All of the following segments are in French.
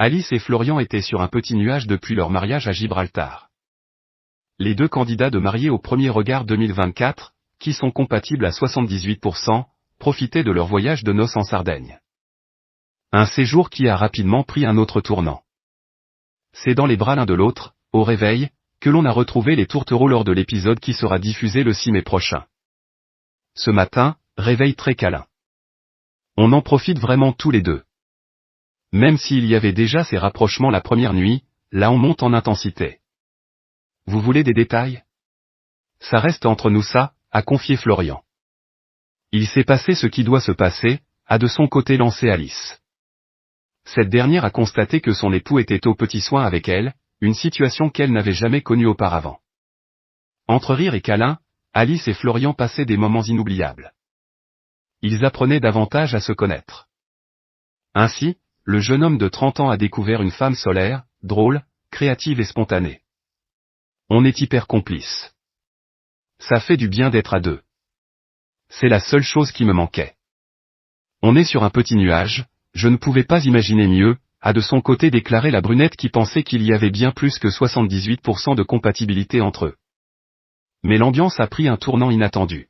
Alice et Florian étaient sur un petit nuage depuis leur mariage à Gibraltar. Les deux candidats de mariés au premier regard 2024, qui sont compatibles à 78%, profitaient de leur voyage de noces en Sardaigne. Un séjour qui a rapidement pris un autre tournant. C'est dans les bras l'un de l'autre, au réveil, que l'on a retrouvé les tourtereaux lors de l'épisode qui sera diffusé le 6 mai prochain. Ce matin, réveil très câlin. On en profite vraiment tous les deux. Même s'il y avait déjà ces rapprochements la première nuit, là on monte en intensité. Vous voulez des détails? Ça reste entre nous ça, a confié Florian. Il s'est passé ce qui doit se passer, a de son côté lancé Alice. Cette dernière a constaté que son époux était aux petits soins avec elle, une situation qu'elle n'avait jamais connue auparavant. Entre rire et câlin, Alice et Florian passaient des moments inoubliables. Ils apprenaient davantage à se connaître. Ainsi, le jeune homme de 30 ans a découvert une femme solaire, drôle, créative et spontanée. On est hyper complices. Ça fait du bien d'être à deux. C'est la seule chose qui me manquait. On est sur un petit nuage, je ne pouvais pas imaginer mieux, a de son côté déclaré la brunette qui pensait qu'il y avait bien plus que 78% de compatibilité entre eux. Mais l'ambiance a pris un tournant inattendu.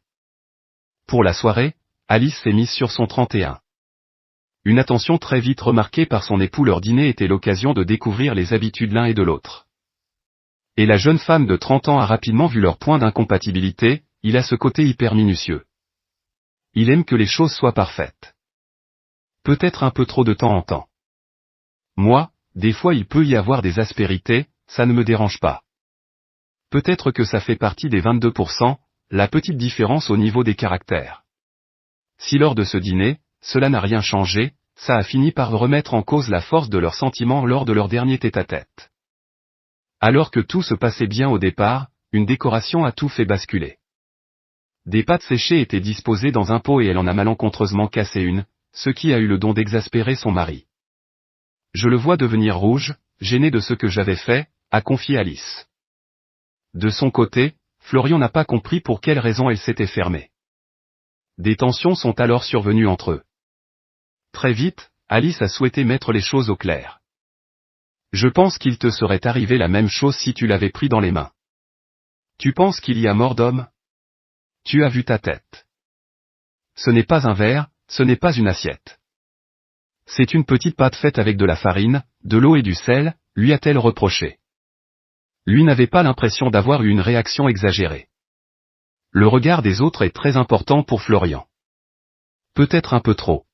Pour la soirée, Alice s'est mise sur son 31. Une attention très vite remarquée par son époux. Leur dîner était l'occasion de découvrir les habitudes l'un et de l'autre. Et la jeune femme de 30 ans a rapidement vu leur point d'incompatibilité, il a ce côté hyper minutieux. Il aime que les choses soient parfaites. Peut-être un peu trop de temps en temps. Moi, des fois il peut y avoir des aspérités, ça ne me dérange pas. Peut-être que ça fait partie des 22%, la petite différence au niveau des caractères. Si lors de ce dîner, cela n'a rien changé, ça a fini par remettre en cause la force de leurs sentiments lors de leur dernier tête-à-tête. Alors que tout se passait bien au départ, une décoration a tout fait basculer. Des pâtes séchées étaient disposées dans un pot et elle en a malencontreusement cassé une, ce qui a eu le don d'exaspérer son mari. Je le vois devenir rouge, gêné de ce que j'avais fait, a confié Alice. De son côté, Florian n'a pas compris pour quelle raison elle s'était fermée. Des tensions sont alors survenues entre eux. Très vite, Alice a souhaité mettre les choses au clair. Je pense qu'il te serait arrivé la même chose si tu l'avais pris dans les mains. Tu penses qu'il y a mort d'homme? Tu as vu ta tête. Ce n'est pas un verre, ce n'est pas une assiette. C'est une petite pâte faite avec de la farine, de l'eau et du sel, lui a-t-elle reproché. Lui n'avait pas l'impression d'avoir eu une réaction exagérée. Le regard des autres est très important pour Florian. Peut-être un peu trop.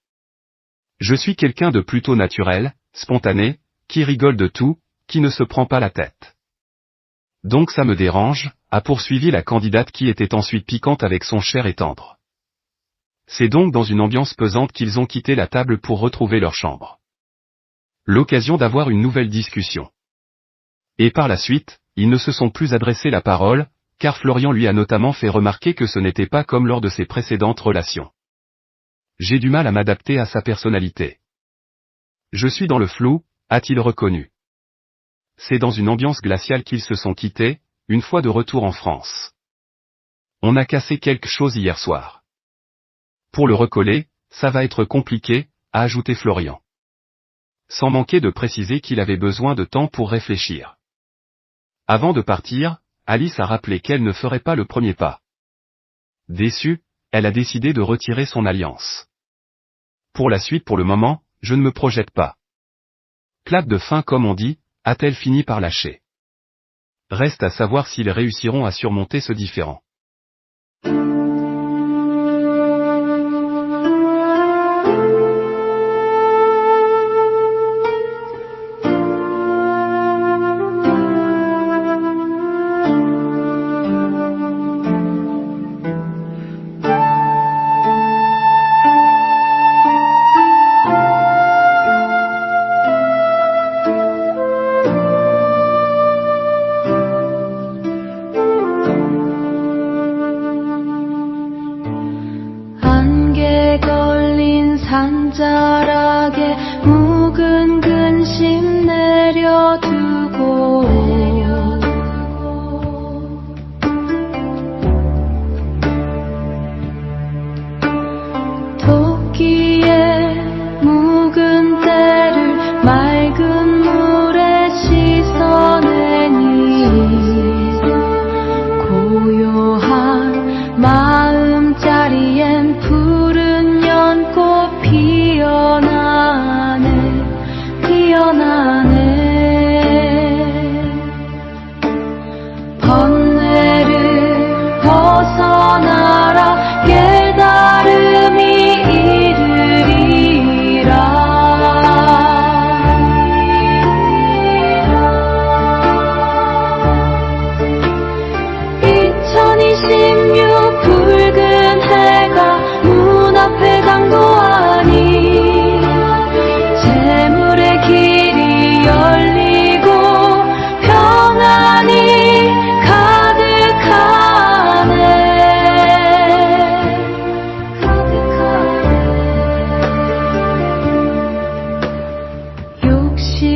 Je suis quelqu'un de plutôt naturel, spontané, qui rigole de tout, qui ne se prend pas la tête. Donc ça me dérange, a poursuivi la candidate qui était ensuite piquante avec son cher et tendre. C'est donc dans une ambiance pesante qu'ils ont quitté la table pour retrouver leur chambre. L'occasion d'avoir une nouvelle discussion. Et par la suite, ils ne se sont plus adressé la parole, car Florian lui a notamment fait remarquer que ce n'était pas comme lors de ses précédentes relations. J'ai du mal à m'adapter à sa personnalité. Je suis dans le flou, a-t-il reconnu. C'est dans une ambiance glaciale qu'ils se sont quittés, une fois de retour en France. On a cassé quelque chose hier soir. Pour le recoller, ça va être compliqué, a ajouté Florian. Sans manquer de préciser qu'il avait besoin de temps pour réfléchir. Avant de partir, Alice a rappelé qu'elle ne ferait pas le premier pas. Déçue, elle a décidé de retirer son alliance. Pour la suite, pour le moment, je ne me projette pas. Clap de fin comme on dit, a-t-elle fini par lâcher. Reste à savoir s'ils réussiront à surmonter ce différend.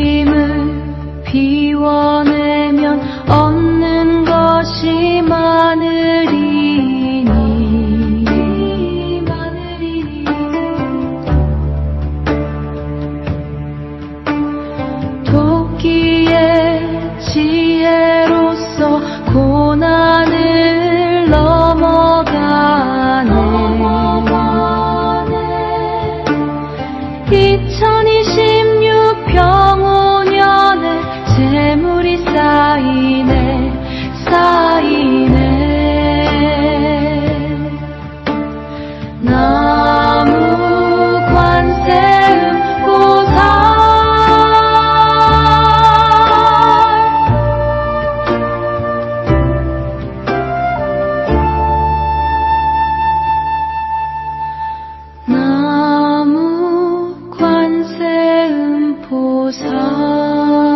힘을 비워내면 얻는 것이 많으리니 도끼의 지혜로서 고난을 넘어가네 2026 병오년에 재물이 쌓이네 나무 관세음 보살 나무 관세음 보살